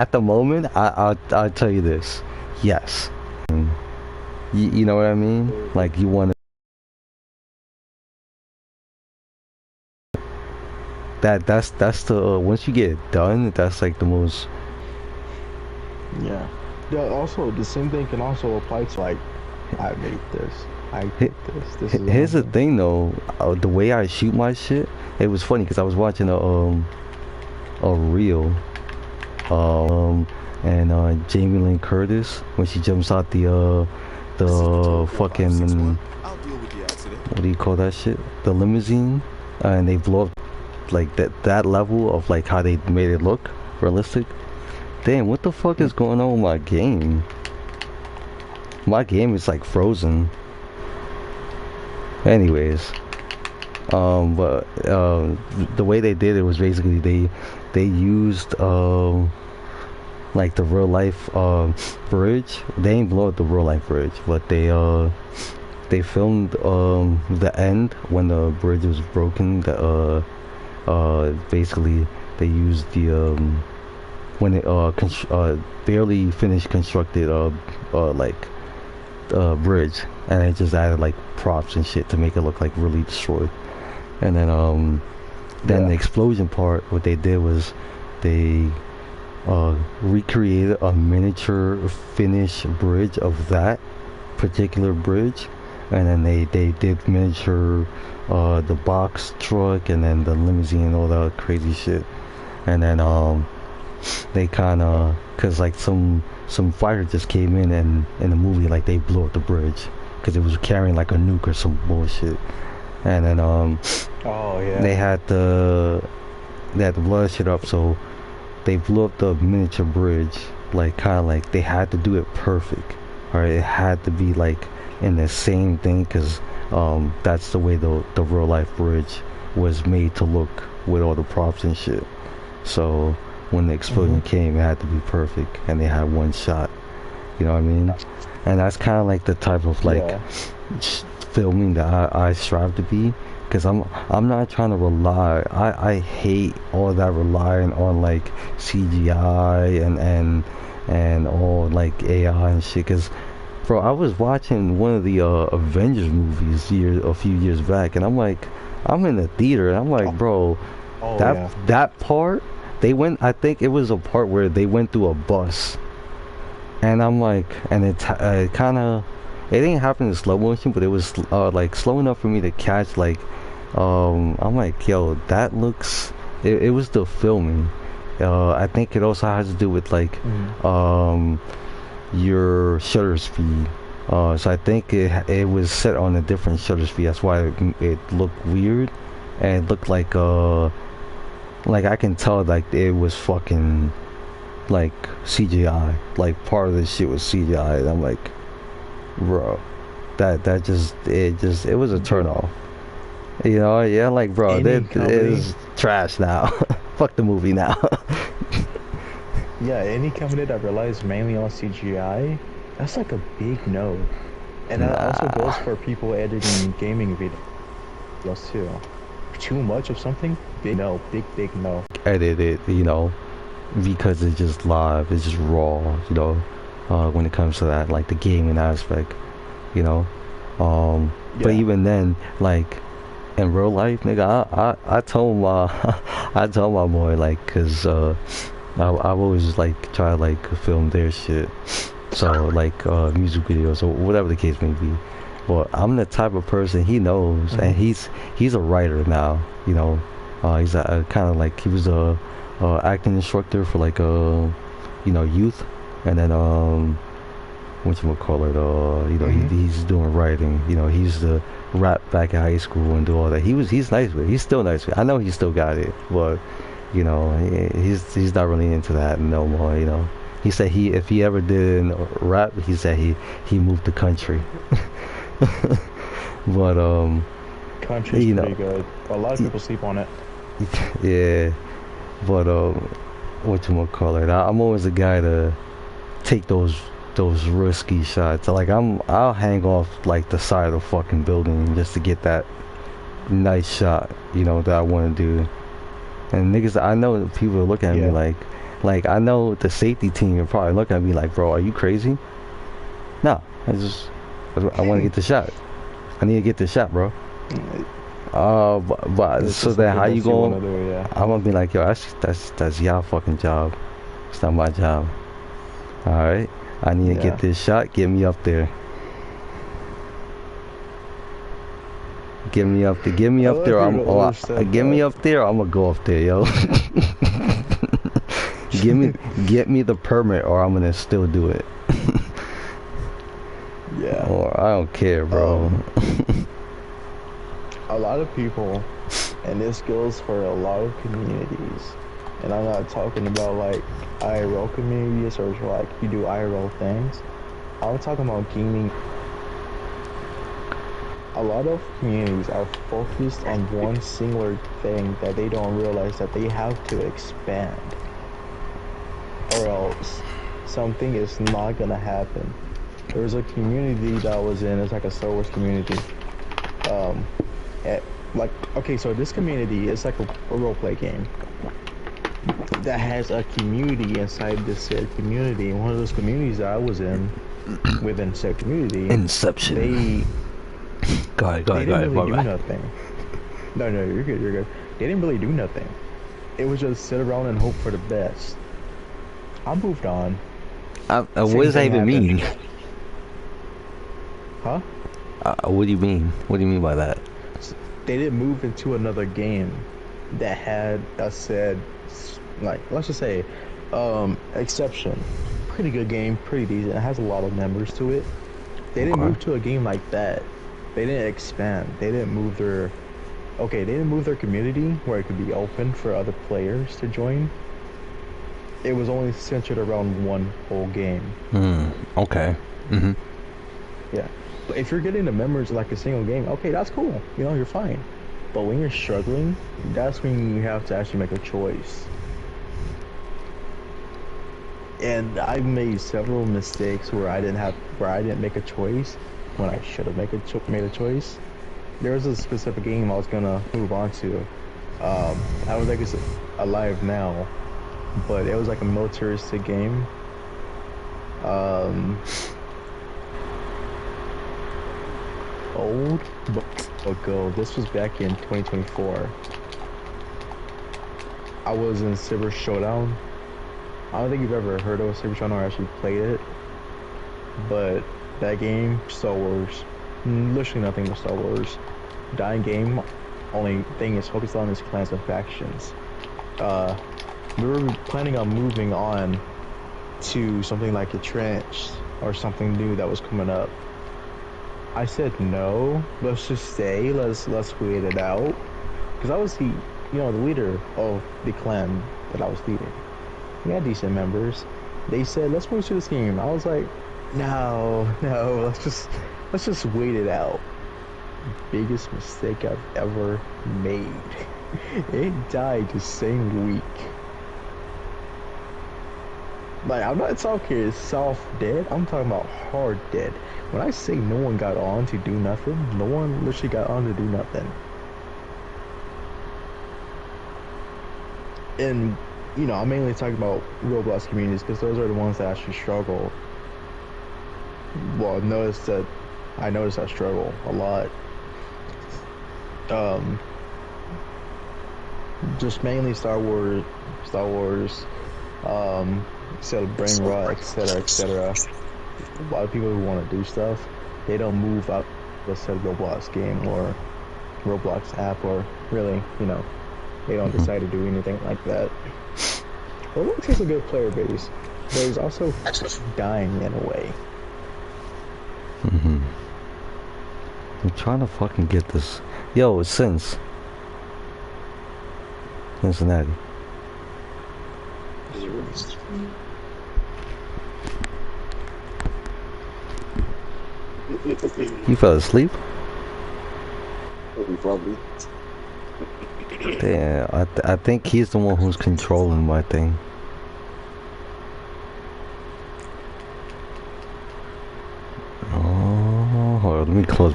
At the moment, I'll tell you this. Yes. You know what I mean? Like you want that's the once you get it done, that's like the most. Yeah. Yeah. Also, the same thing can also apply to like, I made this. I He- did this. This is Here's the awesome. thing though, the way I shoot my shit, it was funny because I was watching a reel, and Jamie Lynn Curtis when she jumps out the fucking what do you call that shit? The limousine, and they blow up like that level of like how they made it look realistic. Damn, what the fuck is going on with my game? My game is like frozen. Anyways, but the way they did it was basically they used like the real life bridge. They ain't blow up the real life bridge, but they filmed the end when the bridge was broken. Basically they used the when it barely finished constructed like bridge, and they just added like props and shit to make it look like really destroyed. And then the Yeah. explosion part, what they did was they recreated a miniature finished bridge of that particular bridge, and then they did miniature the box truck and then the limousine and all that crazy shit. And then they kind of, cause like some fighter just came in in the movie, like they blew up the bridge because it was carrying like a nuke or some bullshit. And then Oh they yeah. had the they had to blow that shit up, so they blew up the miniature bridge, like kind of like they had to do it perfect. All right, it had to be like in the same thing because that's the way the real life bridge was made to look with all the props and shit. So when the explosion Mhm. came, it had to be perfect, and they had one shot. You know what I mean? And that's kind of like the type of like Yeah. filming that I strive to be, because I'm not trying to rely. I hate all that relying on like CGI and all like AI and shit. Cause bro, I was watching one of the Avengers movies a few years back, and I'm like, I'm in the theater, and I'm like, Oh, bro, oh that yeah. that part they went. I think it was a part where they went through a bus, and I'm like, and it kind of, it didn't happen in slow motion, but it was like slow enough for me to catch. Like, I'm like, yo, that looks. It was the filming. I think it also has to do with like Mhm. um, your shutter speed. So I think it was set on a different shutter speed. That's why it looked weird, and it looked like I can tell like it was fucking like CGI. Like part of this shit was CGI, and I'm like, bro, that it was a turn Yeah. off. You know, yeah, like bro, Any that company, is trash now. Fuck the movie now. yeah, any company that relies mainly on CGI, that's like a big no. And that also goes Nah, for people editing gaming videos too. Too much of something, big no, big no. edit it, you know, because it's just live, it's just raw, you know. When it comes to that, like the gaming aspect, you know. But Yeah. even then, like in real life, nigga, I told my I told my boy like, cause I've always like try to like film their shit, so like music videos or whatever the case may be. But I'm the type of person he knows, and Hmm. he's a writer now. You know, he's a kind of like he was a acting instructor for like you know, youth, and then what you call it, you know, Hmm. he's doing writing. You know, he used to rap back in high school and do all that. He's nice with it. He's still nice with it. I know he still got it, but you know, he's not really into that no more. You know, he said he if he ever did rap, he said he moved the country. But Country's you know, pretty good. A lot of people sleep on it. yeah. But what you call it? I'm always a guy to take those risky shots. Like I'll hang off like the side of the fucking building just to get that nice shot, you know, that I want to do. And niggas, I know that people are looking at me Yeah. like Like I know the safety team are probably looking at me like, bro, are you crazy? No, I want to get the shot. I need to get the shot, bro. But It's so just then something how you that you want going? to do, yeah. I'm gonna be like, yo, that's y'all fucking job. It's not my job. All right, I need to Yeah. get this shot. Get me up there. Get me up there. Get me I up like there. how you don't understand Get me that. up there. I'm gonna go up there, yo. Give me, get me the permit, or I'm gonna still do it. Yeah. Or I don't care, bro. A lot of people, and this goes for a lot of communities, and I'm not talking about like IRL communities or like you do IRL things. I'm talking about gaming. A lot of communities are focused on one singular thing that they don't realize that they have to expand, or else something is not gonna happen. There was a community that I was in. It's like a Star Wars community. Um, like okay, so this community is like a role play game that has a community inside this said community. And one of those communities that I was in, within said community, Inception. they Go ahead, they didn't really my do bad. nothing. No, no, you're good, you're good. They didn't really do nothing. It was just sit around and hope for the best. I moved on. What Same does that thing even happened. mean? Huh? What do you mean? What do you mean by that? They didn't move into another game that had a said, like, let's just say, exception. Pretty good game, pretty decent. It has a lot of members to it. They didn't Okay. move to a game like that. They didn't expand. They didn't move their, okay, they didn't move their community where it could be open for other players to join. It was only centered around one whole game. Okay. Mhm. Yeah. But if you're getting the members like a single game, okay, that's cool. You know, you're fine. But when you're struggling, that's when you have to actually make a choice. And I've made several mistakes where I didn't make a choice when I should have made a choice. There was a specific game I was gonna move on to. I don't think it's alive now, but it was like a militaristic game. Um, Old but ago. This was back in 2024. I was in Cyber Showdown. I don't think you've ever heard of Cyber Showdown or actually played it, but that game, Star Wars, literally nothing but Star Wars. Dying game, only thing is focused on is clans and factions. We were planning on moving on to something like a trench or something new that was coming up. I said no. Let's just stay. Let's wait it out. Because I was the leader of the clan that I was leading. We had decent members. They said let's move to this game. I was like, no, let's just wait it out. Biggest mistake I've ever made. It died the same week. Like, I'm not talking soft dead. I'm talking about hard dead. When I say no one got on to do nothing, no one literally got on to do nothing. And, I'm mainly talking about Roblox communities because those are the ones that actually struggle. Well, I noticed I struggle a lot. Just mainly Star Wars, instead of brain rot, etc., etc. A lot of people who want to do stuff, they don't move out the said Roblox game or Roblox app, or really, they don't decide to do anything like that. Roblox has a good player base, but it's also dying in a way. I'm trying to fucking get this. Yo, it's Cincinnati. Is it really? You fell asleep? Probably. Damn, I think he's the one who's controlling my thing.